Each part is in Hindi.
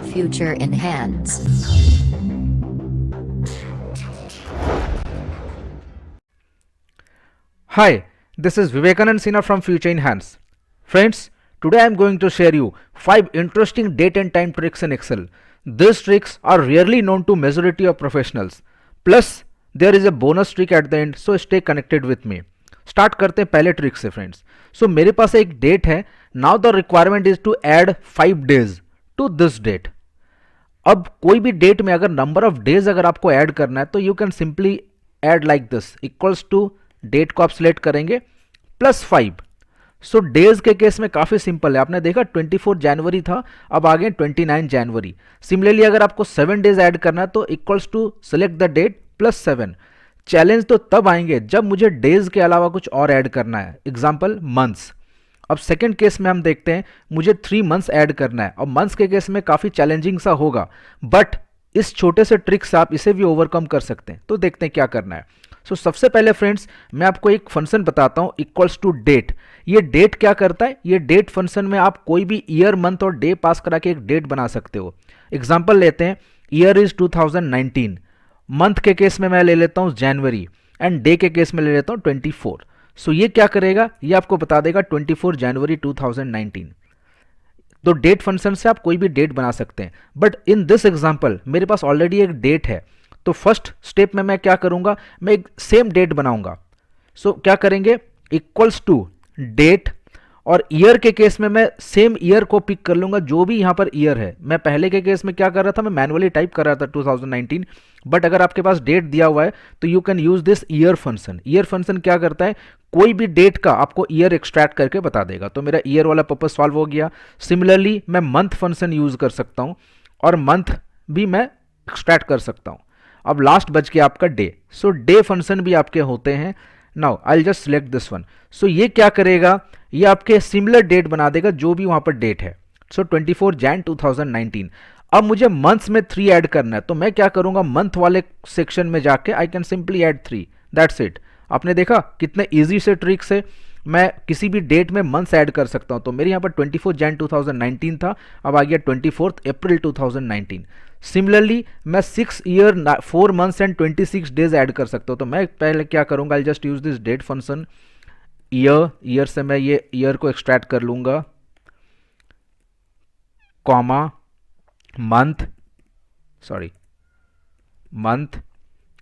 Future Enhance. Hi, this is Vivekanand Sinha from Future Enhance. Friends, today I am going to share you 5 interesting date and time tricks in Excel. These tricks are rarely known to majority of professionals. Plus, there is a bonus trick at the end, so stay connected with me. Start करते हैं पहले ट्रिक से फ्रेंड्स. सो मेरे पास एक डेट है. Now the requirement is to add 5 days to this date. अब कोई भी डेट में अगर नंबर ऑफ डेज अगर आपको ऐड करना है तो you can simply add like this equals to date को आप सिलेक्ट करेंगे प्लस 5. सो डेज के केस में काफ़ी सिंपल है. आपने देखा 24 जनवरी था, अब आ गए 29 जनवरी. सिमिलरली अगर आपको 7 डेज ऐड करना है तो equals to select the date plus 7. Challenge तो तब आएंगे जब मुझे डेज के अलावा कुछ और ऐड करना है. Example months. अब सेकंड केस में हम देखते हैं मुझे 3 मंथ्स ऐड करना है. और मंथ्स के केस में काफ़ी चैलेंजिंग सा होगा, बट इस छोटे से ट्रिक से आप इसे भी ओवरकम कर सकते हैं. तो देखते हैं क्या करना है. सो सबसे पहले फ्रेंड्स मैं आपको एक फंक्शन बताता हूँ इक्वल्स टू डेट. ये डेट क्या करता है, ये डेट फंक्शन में आप कोई भी ईयर मंथ और डे पास करा के एक डेट बना सकते हो. एग्जाम्पल लेते हैं, ईयर इज 2019. मंथ के केस में मैं ले लेता हूँ जनवरी एंड डे के केस में ले लेता हूँ 24. सो ये क्या करेगा, ये आपको बता देगा 24 जनवरी 2019. तो डेट फंक्शन से आप कोई भी डेट बना सकते हैं. बट इन दिस एग्जांपल मेरे पास ऑलरेडी एक डेट है, तो फर्स्ट स्टेप में मैं क्या करूंगा, मैं एक सेम डेट बनाऊंगा. सो क्या करेंगे, इक्वल्स टू डेट, और ईयर के केस में मैं सेम ईयर को पिक कर लूंगा जो भी यहां पर ईयर है. मैं पहले के केस में क्या कर रहा था, मैं मैनुअली टाइप कर रहा था 2019. बट अगर आपके पास डेट दिया हुआ है तो you can use this year function. Year function क्या करता है, कोई भी डेट का आपको ईयर एक्सट्रैक्ट करके बता देगा. तो मेरा ईयर वाला पर्पज सॉल्व हो गया. सिमिलरली मैं मंथ फंक्शन यूज कर सकता हूं और मंथ भी मैं एक्सट्रैक्ट कर सकता हूं. अब लास्ट बच गया आपका डे. सो डे फंक्शन भी आपके होते हैं. Now I will just select this one. So ये क्या करेगा, ये आपके सिमिलर डेट बना देगा जो भी वहां पर डेट है. सो 24 जैन 2019. अब मुझे मंथ्स में 3 ऐड करना है, तो मैं क्या करूंगा, मंथ वाले सेक्शन में जाके I can simply add 3. That's it. आपने देखा कितने इजी से ट्रिक से मैं किसी भी डेट में मंथ्स ऐड कर सकता हूं. तो मेरे यहाँ पर 24 जैन 2019 था, अब आ गया 24 अप्रैल 2019. सिमिलरली मैं 6 year 4 months and 26 days add कर सकता हूँ. तो मैं पहले क्या करूँगा, I just use this date function. Year से मैं ये ईयर को एक्सट्रैक्ट कर लूँगा, comma month, sorry month,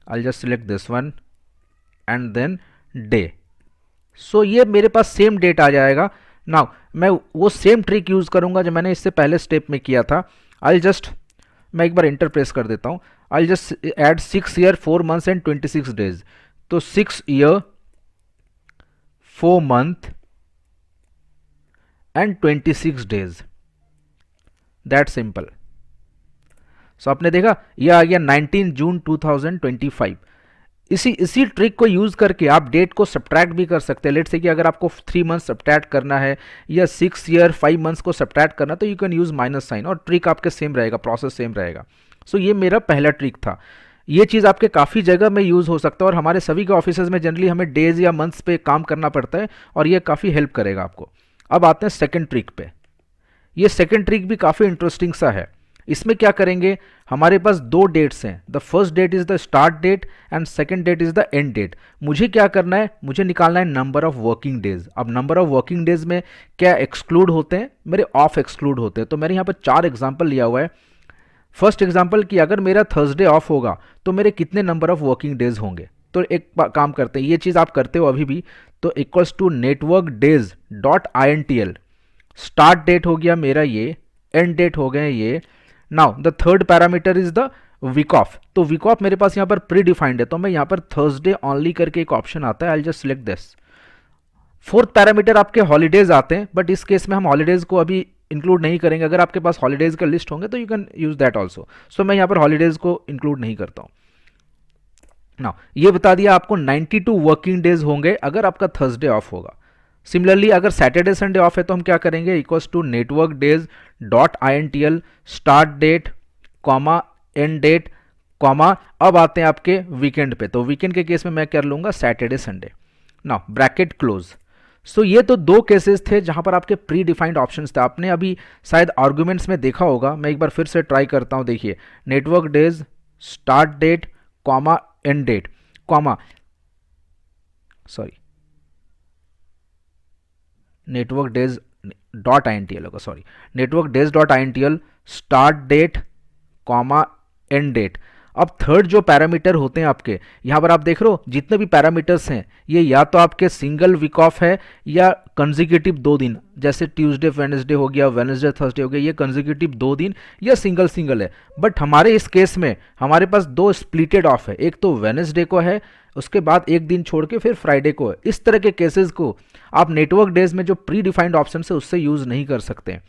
I just select this one and then day. So ये मेरे पास सेम डेट आ जाएगा. नाउ मैं वो सेम ट्रिक यूज़ करूँगा जो मैंने इससे पहले स्टेप में किया था. आई जस्ट, मैं एक बार इंटर प्रेस कर देता हूँ. I just add 6 year 4 months and 26 days. तो 6 year 4 month and 26 days. That simple. So आपने देखा ये आ गया 19 जून 2025. इसी ट्रिक को यूज करके आप डेट को सब्ट्रैक्ट भी कर सकते हैं. लेट्स से कि अगर आपको 3 मंथ सब्ट्रैक्ट करना है या 6 ईयर 5 मंथ्स को सब्ट्रैक्ट करना, तो you can use minus sign और ट्रिक आपके सेम रहेगा, प्रोसेस सेम रहेगा. सो ये मेरा पहला ट्रिक था. ये चीज़ आपके काफ़ी जगह में यूज़ हो सकता है और हमारे सभी के ऑफिसेज में जनरली हमें डेज या मंथ्स पे काम करना पड़ता है और ये काफ़ी हेल्प करेगा आपको. अब आते हैं सेकेंड ट्रिक पे. ये सेकेंड ट्रिक भी काफ़ी इंटरेस्टिंग सा है. इसमें क्या करेंगे, हमारे पास 2 डेट्स हैं. The first date is the start date and second date is the end date. मुझे क्या करना है, मुझे निकालना है नंबर ऑफ वर्किंग डेज. अब नंबर ऑफ वर्किंग डेज में क्या एक्सक्लूड होते हैं, मेरे ऑफ एक्सक्लूड होते हैं. तो मैंने यहाँ पर 4 एग्जाम्पल लिया हुआ है. फर्स्ट एग्जाम्पल कि अगर मेरा थर्सडे ऑफ होगा तो मेरे कितने नंबर ऑफ वर्किंग डेज होंगे. तो एक काम करते हैं, ये चीज़ आप करते हो अभी भी. तो equals to network days dot INTL. Start date हो गया मेरा ये, एंड डेट हो गए ये. Now the third parameter is the week off. तो वीक ऑफ मेरे पास यहाँ पर प्री डिफाइंड है, तो मैं यहाँ पर थर्सडे ऑनली करके एक ऑप्शन आता है. आई just select this. Fourth parameter आपके हॉलीडेज आते हैं, बट इस केस में हम हॉलीडेज को अभी इंक्लूड नहीं करेंगे. अगर आपके पास हॉलीडेज का लिस्ट होंगे तो you can use that also. So मैं यहाँ पर हॉलीडेज को इंक्लूड नहीं करता हूँ. नाउ ये बता दिया आपको 92 वर्किंग डेज होंगे अगर आपका थर्सडे ऑफ होगा. सिमिलरली अगर सैटरडे संडे ऑफ है तो हम क्या करेंगे, equals to network days dot INTL start date comma end date comma. अब आते हैं आपके वीकेंड पे. तो वीकेंड के केस में मैं कर लूंगा Saturday Sunday. Now bracket close. So ये तो दो केसेस थे जहां पर आपके प्री डिफाइंड ऑप्शंस थे। आपने अभी शायद आर्गुमेंट्स में देखा होगा, मैं एक बार फिर से ट्राई करता हूं। देखिए, network days start date comma end date comma, sorry, network days dot I N T L होगा, sorry, network days dot I N T L start date comma end date. अब थर्ड जो पैरामीटर होते हैं आपके, यहाँ पर आप देख रहे हो जितने भी पैरामीटर्स हैं ये या तो आपके सिंगल वीक ऑफ है या कंजिक्यूटिव 2 दिन, जैसे ट्यूसडे वेडनेसडे हो गया, वेडनेसडे थर्सडे हो गया, ये कंजिक्यूटिव 2 दिन या सिंगल सिंगल है। बट हमारे इस केस में हमारे पास 2 स्प्लिटेड ऑफ है, एक तो वेडनेसडे को है, उसके बाद एक दिन छोड़ के फिर फ्राइडे को है। इस तरह के केसेस को आप नेटवर्क डेज में जो प्री डिफाइंड ऑप्शन है उससे यूज़ नहीं कर सकते।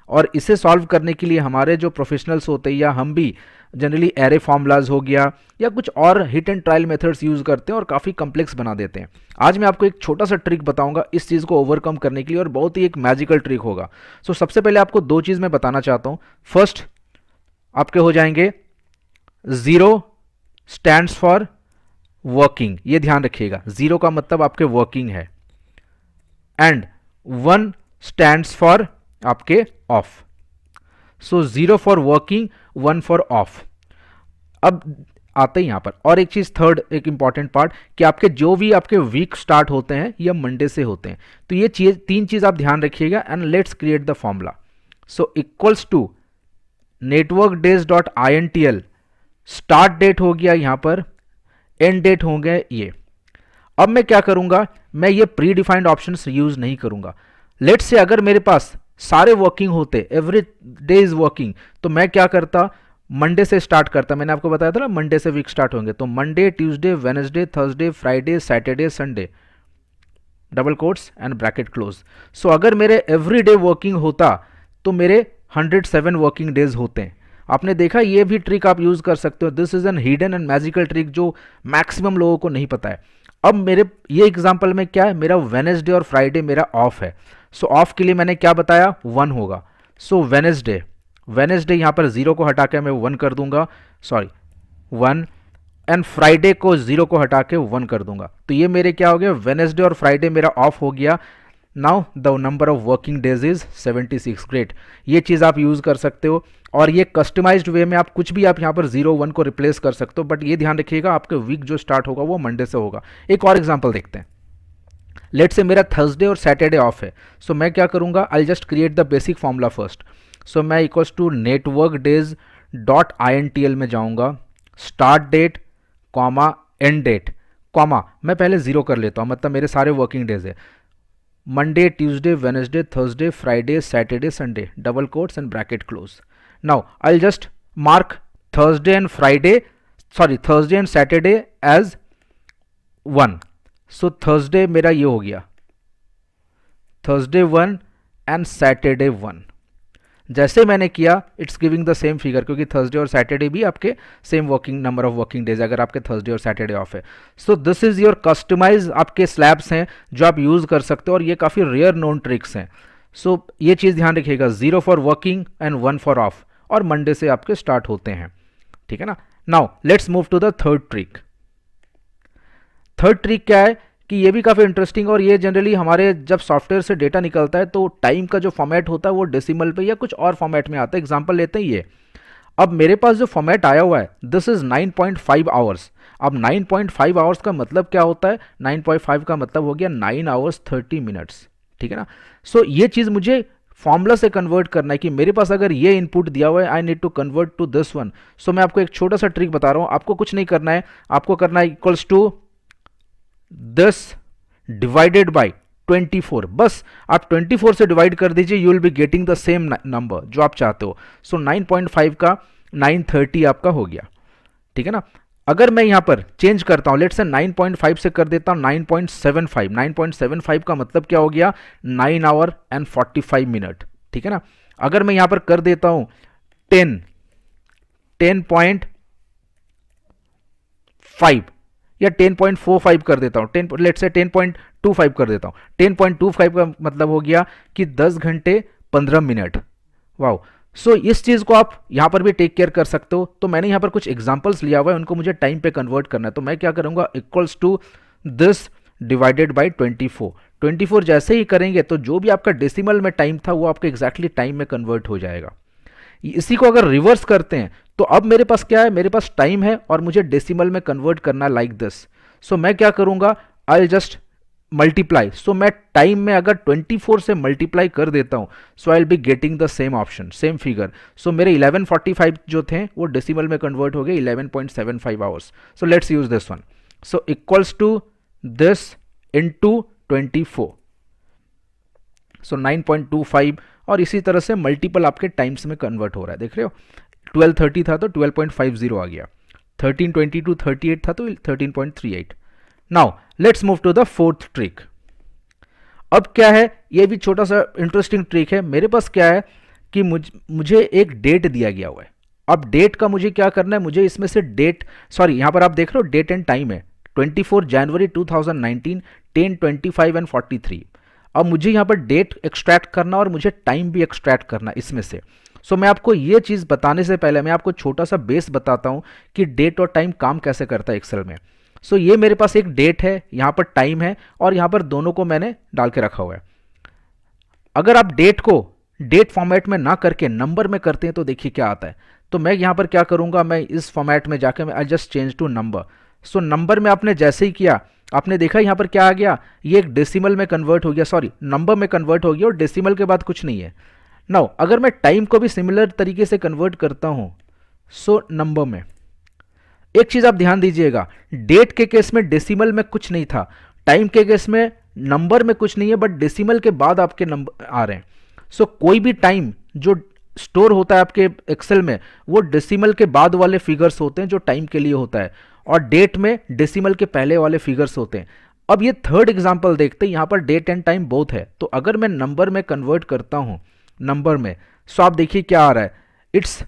और इसे सॉल्व करने के लिए हमारे जो प्रोफेशनल्स होते हैं या हम भी जनरली एरे फॉर्मूलाज हो गया या कुछ और hit and trial methods use करते हैं और काफ़ी कम्प्लेक्स बना देते हैं। आज मैं आपको एक छोटा सा ट्रिक बताऊंगा इस चीज़ को ओवरकम करने के लिए, और बहुत ही एक मैजिकल ट्रिक होगा। सो सबसे पहले आपको 2 चीज़ मैं बताना चाहता हूँ। फर्स्ट आपके हो जाएंगे 0 स्टैंड्स फॉर वर्किंग, ये ध्यान रखिएगा, 0 का मतलब आपके वर्किंग है, एंड 1 स्टैंड्स फॉर आपके of. So 0 for working, 1 for of. अब आते हैं यहां पर और एक चीज, थर्ड एक इंपॉर्टेंट पार्ट, कि आपके जो भी आपके वीक स्टार्ट होते हैं ये मंडे से होते हैं। तो ये चीज 3 चीज आप ध्यान रखिएगा, and let's create the formula. So equals to network days dot I N T L, start date हो गया यहां पर, एंड डेट हो गए ये। अब मैं क्या करूंगा, मैं ये प्री डिफाइंड ऑप्शन यूज नहीं करूंगा। लेट्स से अगर मेरे पास सारे वर्किंग होते, एवरी डे इज वर्किंग, तो मैं क्या करता, मंडे से स्टार्ट करता। मैंने आपको बताया था ना मंडे से वीक स्टार्ट होंगे, तो Monday, Tuesday, Wednesday, Thursday, Friday, Saturday, Sunday, double quotes and bracket close. So अगर मेरे एवरी डे वर्किंग होता तो मेरे 107 वर्किंग डेज होते हैं। आपने देखा, ये भी ट्रिक आप यूज कर सकते हो। This is an hidden and magical trick जो मैक्सिमम लोगों को नहीं पता है। अब मेरे ये एग्जांपल में क्या है, मेरा वेडनेसडे और फ्राइडे मेरा ऑफ है। सो ऑफ के लिए मैंने क्या बताया, 1 होगा। सो वेडनेसडे यहाँ पर 0 को हटा के मैं 1 कर दूंगा, सॉरी 1, एंड फ्राइडे को 0 को हटा के 1 कर दूंगा। तो ये मेरे क्या हो गया, वेडनेसडे और फ्राइडे मेरा ऑफ हो गया। Now the number of working days is 76। Great, ये चीज़ आप यूज़ कर सकते हो, और ये कस्टमाइज्ड वे में आप कुछ भी आप यहाँ पर 0, 1 को रिप्लेस कर सकते हो। बट ये ध्यान रखिएगा आपके वीक जो स्टार्ट होगा वो मंडे से होगा। एक और एग्जांपल देखते हैं। लेट से मेरा थर्सडे और सैटरडे ऑफ है। सो मैं क्या करूँगा, I just create the basic formula first. So मैं equals to network days dot I N T L में जाऊँगा, start date comma end date comma, मैं पहले 0 कर लेता हूँ, मतलब मेरे सारे वर्किंग डेज है, Monday, Tuesday, Wednesday, Thursday, Friday, Saturday, Sunday, double quotes and bracket close. Now I just mark Thursday and Thursday and Saturday as 1। So Thursday मेरा ये हो गया, थर्सडे 1 एंड सैटरडे 1। जैसे मैंने किया, it's giving the same figure, क्योंकि थर्सडे और सैटरडे भी आपके same working number of working days अगर आपके थर्सडे और सैटरडे ऑफ है। So this is your customize आपके स्लैब्स हैं जो आप यूज कर सकते हो, और ये काफ़ी रेयर नोन ट्रिक्स हैं। सो ये चीज़ ध्यान रखिएगा, 0 for working and 1 for off, और मंडे से आपके स्टार्ट होते हैं, ठीक है ना। Now let's move to the third trick. Third trick क्या है कि ये भी काफ़ी इंटरेस्टिंग, और ये जनरली हमारे जब सॉफ्टवेयर से डेटा निकलता है तो टाइम का जो फॉर्मेट होता है वो डेसिमल पे या कुछ और फॉर्मेट में आता है। एग्जांपल लेते हैं ये, अब मेरे पास जो फॉर्मेट आया हुआ है दिस इज 9.5 आवर्स। अब 9.5 आवर्स का मतलब क्या होता है, 9.5 का मतलब हो गया 9 आवर्स 30 मिनट्स, ठीक है ना। सो ये चीज़ मुझे फॉर्मूला से कन्वर्ट करना है कि मेरे पास अगर ये इनपुट दिया हुआ है, I need to convert to this one. So मैं आपको एक छोटा सा ट्रिक बता रहा हूँ, आपको कुछ नहीं करना है, आपको करना है equals to this divided by 24। बस आप 24 से डिवाइड कर दीजिए, you will be getting the same number जो आप चाहते हो। सो 9.5 का 930 आपका हो गया, ठीक है ना। अगर मैं यहां पर चेंज करता हूं, लेट्स से 9.5 से कर देता हूं 9.75, 9.75 का मतलब क्या हो गया, 9 आवर एंड 45 मिनट, ठीक है ना। अगर मैं यहां पर कर देता हूं 10.5 या 10.45 कर देता हूं, लेट्स से 10.25 कर देता हूं, 10.25 का मतलब हो गया कि 10 घंटे 15 मिनट। वाओ, सो इस चीज को आप यहां पर भी टेक केयर कर सकते हो। तो मैंने यहां पर कुछ एग्जांपल्स लिया हुआ है, उनको मुझे टाइम पे कन्वर्ट करना है। तो मैं क्या करूंगा, equals to this divided by 24। 24 जैसे ही करेंगे तो जो भी आपका डेसिमल में टाइम था वो आपका एग्जैक्टली टाइम में कन्वर्ट हो जाएगा। इसी को अगर रिवर्स करते हैं तो अब मेरे पास क्या है, मेरे पास टाइम है और मुझे डेसिमल में कन्वर्ट करना लाइक दिस। सो मैं क्या करूंगा, आई जस्ट मल्टीप्लाई। सो मैं टाइम में अगर 24 से मल्टीप्लाई कर देता हूं so I will be getting the same option, same figure. So मेरे 1145 जो थे वो डेसिमल में कन्वर्ट हो गए 11.75 hours. So let's use this one. So equals to this into 24, so 9.25, और इसी तरह से मल्टीपल आपके टाइम्स में कन्वर्ट हो रहा है, देख रहे हो। 1230 था तो 12.50 आ गया, 1322 38 था तो 13.38। Now let's move to the fourth trick. अब क्या है, ये भी छोटा सा इंटरेस्टिंग ट्रिक है। मेरे पास क्या है कि मुझे एक डेट दिया गया हुआ है। अब डेट का मुझे क्या करना है, मुझे इसमें से डेट, सॉरी यहाँ पर आप देख रहे हो डेट एंड टाइम है 24 जनवरी 2019, 10, 25 एंड 43। अब मुझे यहाँ पर डेट एक्सट्रैक्ट करना और मुझे टाइम भी एक्सट्रैक्ट करना इसमें से। सो मैं आपको ये चीज़ बताने से पहले मैं आपको छोटा सा बेस बताता हूँ कि डेट और टाइम काम कैसे करता है एक्सेल में। सो ये मेरे पास एक डेट है, यहाँ पर टाइम है, और यहाँ पर दोनों को मैंने डाल के रखा हुआ है। अगर आप डेट को डेट फॉर्मेट में ना करके नंबर में करते हैं तो देखिए क्या आता है। तो मैं यहाँ पर क्या करूँगा, मैं इस फॉर्मेट में जाकर मैं I just change to number. So number में आपने जैसे ही किया, आपने देखा यहाँ पर क्या आ गया, ये एक डेसिमल में कन्वर्ट हो गया, सॉरी नंबर में कन्वर्ट हो गया, और डेसिमल के बाद कुछ नहीं है। नाउ अगर मैं टाइम को भी सिमिलर तरीके से कन्वर्ट करता हूँ सो नंबर में, एक चीज आप ध्यान दीजिएगा, डेट के केस में डेसिमल में कुछ नहीं था, टाइम के केस में नंबर में कुछ नहीं है, बट डेसिमल के बाद आपके नंबर आ रहे हैं। सो कोई भी टाइम जो स्टोर होता है आपके एक्सेल में वो डेसिमल के बाद वाले फिगर्स होते हैं जो टाइम के लिए होता है, और डेट में डेसिमल के पहले वाले फिगर्स होते हैं। अब ये थर्ड एग्जांपल देखते हैं, यहाँ पर डेट एंड टाइम बोथ है, तो अगर मैं नंबर में कन्वर्ट करता हूँ नंबर में, सो आप देखिए क्या आ रहा है, इट्स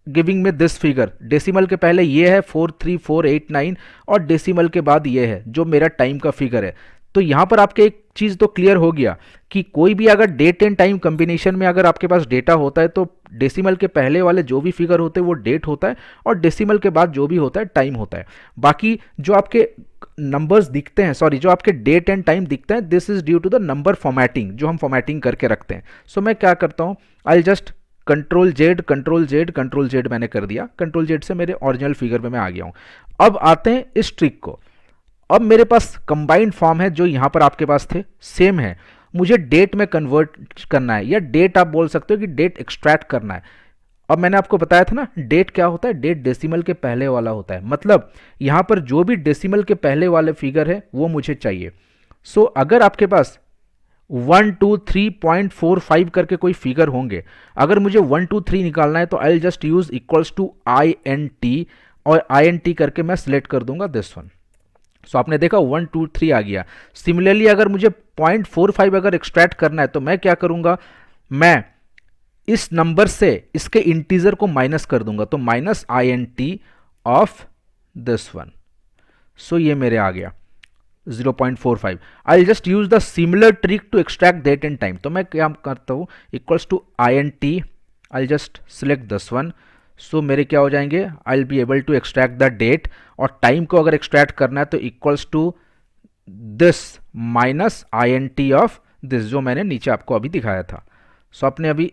गिविंग में दिस फिगर। डेसिमल के पहले ये है 43489 और डेसिमल के बाद ये है जो मेरा टाइम का फिगर है। तो यहाँ पर आपके एक चीज़ तो क्लियर हो गया कि कोई भी अगर डेट एंड टाइम कॉम्बिनेशन में अगर आपके पास डेटा होता है तो डेसिमल के पहले वाले जो भी फिगर होते हैं वो डेट होता है, और डेसिमल के बाद जो भी होता है टाइम होता है। बाकी जो आपके नंबर्स दिखते हैं, सॉरी जो आपके डेट एंड टाइम दिखते हैं, this is due to the number formatting जो हम फॉर्मेटिंग करके रखते हैं। सो मैं क्या करता हूँ, I just control Z control Z control Z मैंने कर दिया, कंट्रोल जेड से मेरे ओरिजिनल फिगर में मैं आ गया हूँ। अब आते हैं इस ट्रिक को। अब मेरे पास कंबाइंड फॉर्म है जो यहाँ पर आपके पास थे, सेम है, मुझे डेट में कन्वर्ट करना है, या डेट आप बोल सकते हो कि डेट एक्सट्रैक्ट करना है। अब मैंने आपको बताया था ना डेट क्या होता है, डेट डेसिमल के पहले वाला होता है, मतलब यहाँ पर जो भी डेसिमल के पहले वाले फिगर है वो मुझे चाहिए। सो अगर आपके पास 1 2 3.45 करके कोई फिगर होंगे, अगर मुझे 1 2 3 निकालना है तो I just use equals to INT, और INT करके मैं सिलेक्ट कर दूंगा दिस वन। सो आपने देखा 1 2 3 आ गया। सिमिलरली अगर मुझे 0.45 अगर एक्सट्रैक्ट करना है तो मैं क्या करूंगा, मैं इस नंबर से इसके इंटीजर को माइनस कर दूंगा, तो -INT of this one. So ये मेरे आ गया 0.45। I just use the similar trick to extract date and time. तो मैं क्या करता हूँ, equals to INT, I just select this one. So मेरे क्या हो जाएंगे, I will be able to extract the date, और टाइम को अगर एक्सट्रैक्ट करना है तो equals to this -INT of this, जो मैंने नीचे आपको अभी दिखाया था। सो आपने अभी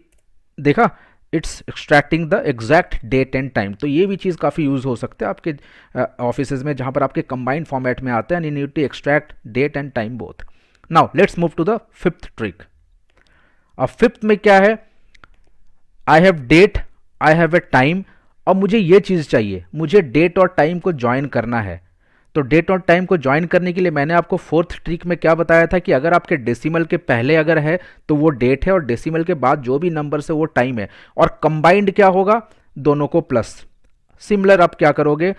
देखा it's extracting the exact date and time. तो ये भी चीज़ काफ़ी यूज़ हो सकते हैं आपके ऑफिसेज में जहाँ पर आपके कंबाइंड फॉर्मेट में आते हैं, and you need to extract date and time both. Now let's move to the fifth trick. अब फिफ्थ में क्या है, I have date, I have a time, अब मुझे ये चीज़ चाहिए, मुझे डेट और टाइम को ज्वाइन करना है। तो डेट और टाइम को ज्वाइन करने के लिए मैंने आपको फोर्थ ट्रिक में क्या बताया था कि अगर आपके डेसिमल के पहले अगर है तो वो डेट है, और डेसिमल के बाद जो भी नंबर से वो टाइम है, और कंबाइंड क्या होगा, दोनों को प्लस। सिमिलर आप क्या करोगे,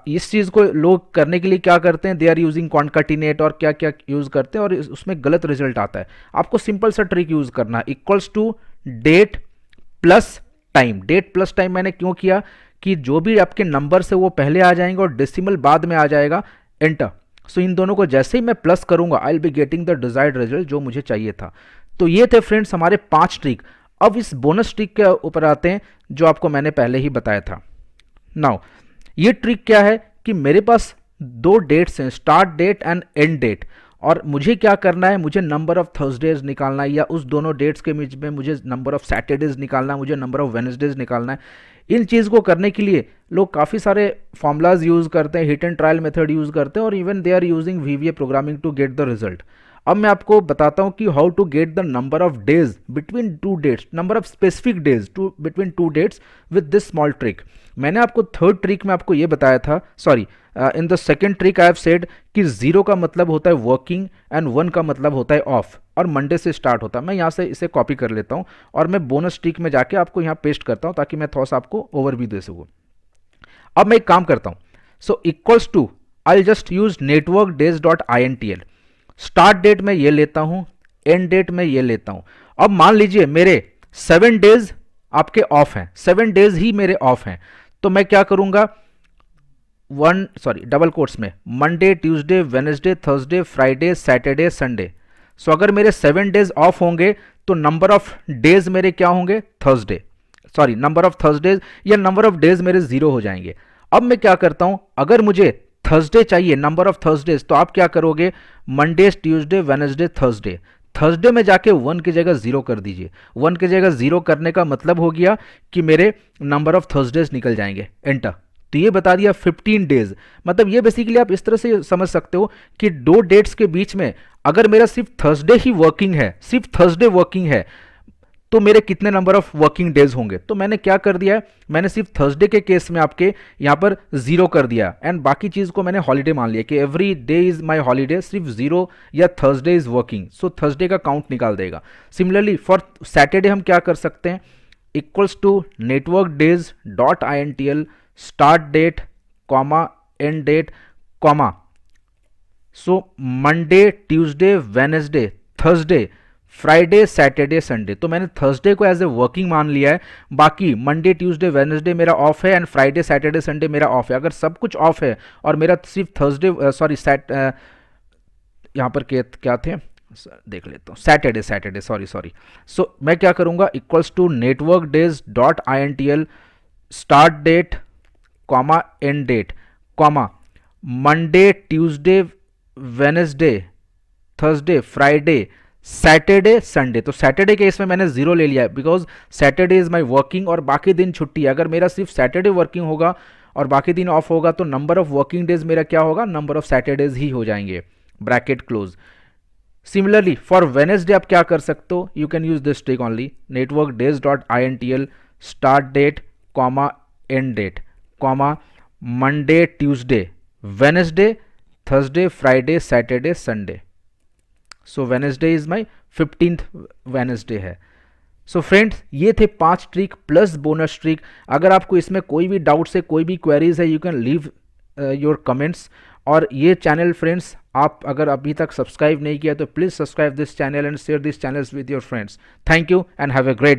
इस चीज़ को लोग करने के लिए क्या करते हैं, दे आर यूजिंग कॉन्काटिनेट और क्या क्या यूज़ करते हैं, और उसमें गलत रिजल्ट आता है। आपको सिंपल सा ट्रिक यूज़ करना है, equals to date plus time. Date plus time मैंने क्यों किया कि जो भी आपके नंबर से वो पहले आ जाएंगे और डेसिमल बाद में आ जाएगा, एंटर। सो इन दोनों को जैसे ही मैं प्लस करूंगा आई will be getting the desired result जो मुझे चाहिए था। तो ये थे फ्रेंड्स हमारे 5 ट्रिक। अब इस बोनस ट्रिक के ऊपर आते हैं जो आपको मैंने पहले ही बताया था। नाउ ये ट्रिक क्या है कि मेरे पास दो डेट्स हैं, start date and end date, और मुझे क्या करना है, मुझे नंबर ऑफ थर्सडेज निकालना है, या उस दोनों डेट्स के बीच में मुझे नंबर ऑफ सैटरडेज निकालना है, मुझे नंबर ऑफ वेडनेसडेज निकालना है। इन चीज़ को करने के लिए लोग काफ़ी सारे फॉर्मूलाज यूज़ करते हैं, hit and trial method use करते हैं, और even they are using VBA programming to get the result. अब मैं आपको बताता हूं कि how to get the number of days between two dates, number of specific days to between two dates with this small trick. मैंने आपको थर्ड ट्रिक में आपको ये बताया था, sorry in the second trick I have said कि 0 का मतलब होता है वर्किंग एंड 1 का मतलब होता है ऑफ, और मंडे से स्टार्ट होता है। मैं यहाँ से इसे कॉपी कर लेता हूँ और मैं बोनस ट्रिक में जाके आपको यहाँ पेस्ट करता हूँ ताकि मैं थोड़ा सा आपको ओवरव्यू दे सकूँ। अब मैं एक काम करता हूँ, so equals to I just use network days dot INTL। Start date में ये लेता हूं, एंड डेट में ये लेता हूं। अब मान लीजिए मेरे 7 डेज आपके ऑफ हैं, 7 डेज ही मेरे ऑफ हैं, तो मैं क्या करूंगा, डबल कोट्स में Monday, Tuesday, Wednesday, Thursday, Friday, Saturday, Sunday. So अगर मेरे 7 डेज ऑफ होंगे तो नंबर ऑफ डेज मेरे क्या होंगे, नंबर ऑफ थर्सडेज या नंबर ऑफ डेज मेरे 0 हो जाएंगे। अब मैं क्या करता हूं, अगर मुझे थर्सडे चाहिए, नंबर ऑफ थर्सडेज, तो आप क्या करोगे, Monday, Tuesday, Wednesday, Thursday, Thursday में जाके 1 की जगह 0 कर दीजिए। 1 की जगह 0 करने का मतलब हो गया कि मेरे नंबर ऑफ थर्सडेज निकल जाएंगे, एंटर। तो ये बता दिया 15 डेज। मतलब ये बेसिकली आप इस तरह से समझ सकते हो कि दो डेट्स के बीच में अगर मेरा सिर्फ थर्सडे ही वर्किंग है, सिर्फ थर्सडे वर्किंग है, तो मेरे कितने नंबर ऑफ वर्किंग डेज होंगे। तो मैंने क्या कर दिया है, मैंने सिर्फ थर्सडे के केस में आपके यहाँ पर 0 कर दिया, एंड बाकी चीज़ को मैंने हॉलीडे मान लिया कि every day is my holiday, सिर्फ 0 या Thursday is working, so Thursday का काउंट निकाल देगा। सिमिलरली फॉर सैटरडे हम क्या कर सकते हैं, equals to network days dot INTL start date comma end date comma, so Monday, Tuesday, Wednesday, Thursday, Friday, Saturday, Sunday. तो मैंने थर्सडे को एज ए वर्किंग मान लिया है, बाकी मंडे, ट्यूसडे, वेडनेसडे मेरा ऑफ है, एंड फ्राइडे, सैटरडे, संडे मेरा ऑफ है। अगर सब कुछ ऑफ है और मेरा सिर्फ थर्सडे यहाँ पर क्या थे, देख लेता हूँ, सैटरडे, सॉरी। सो मैं क्या करूँगा, equals to network days dot INTL start date comma end date comma Monday, Tuesday, Wednesday, Thursday, Friday, Saturday, Sunday. तो सैटरडे के इसमें मैंने 0 ले लिया है because Saturday is my working और बाकी दिन छुट्टी है। अगर मेरा सिर्फ सैटरडे वर्किंग होगा और बाकी दिन ऑफ होगा तो नंबर ऑफ वर्किंग डेज मेरा क्या होगा, नंबर ऑफ सैटरडेज ही हो जाएंगे, bracket close. Similarly for Wednesday आप क्या कर सकते हो, you can use this trick only, network days dot INTL start date comma end date comma Monday, Tuesday, Wednesday, Thursday, Friday, Saturday, Sunday. So Wednesday is my 15th Wednesday है। सो फ्रेंड्स ये थे 5 ट्रिक प्लस बोनस ट्रिक। अगर आपको इसमें कोई भी डाउट्स है, कोई भी क्वेरीज है, you can leave your comments. और ये चैनल फ्रेंड्स आप अगर अभी तक सब्सक्राइब नहीं किया तो please subscribe this channel and share this channels with your friends. Thank you and have a great